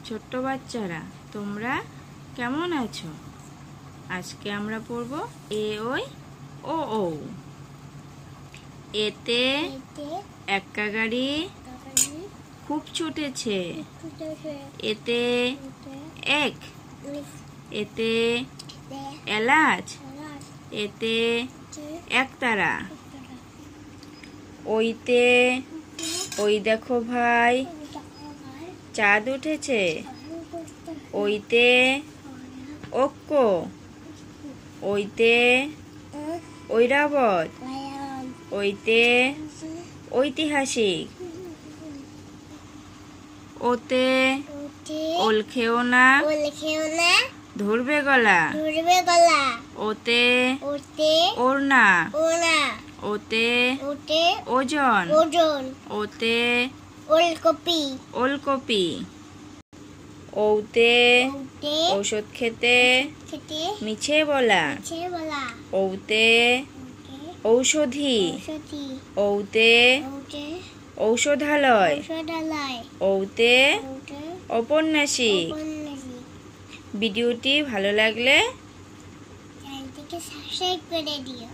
ছোট্ট বাচ্চারা, তোমরা কেমন আছো? আজকে আমরা পড়ব এ ওই ও ঔ। এতে এক্কা গাড়ি খুব ছুটেছে। এতে এক, এতে এলাচ, এতে একতারা। ওইতে ওই দেখো ভাই, চাঁদ উঠেছে। ওইতে ঐক্য, ওইতে ঐরাবত, ওইতে ঐতিহাসিক। ওতে ওল খেও না, ধরবে গলা। ওতে ওড়না, ওতে ওজন, ওতে ওলকপি। ওতে ঔষধ খেতে মিছে বলা। ওতে ঔষধি, ওতে ঔষধালয়, ওতে ঔপন্যাসিক। ভিডিওটি ভালো লাগলে চ্যানেলটিকে সাবস্ক্রাইব করে দিও।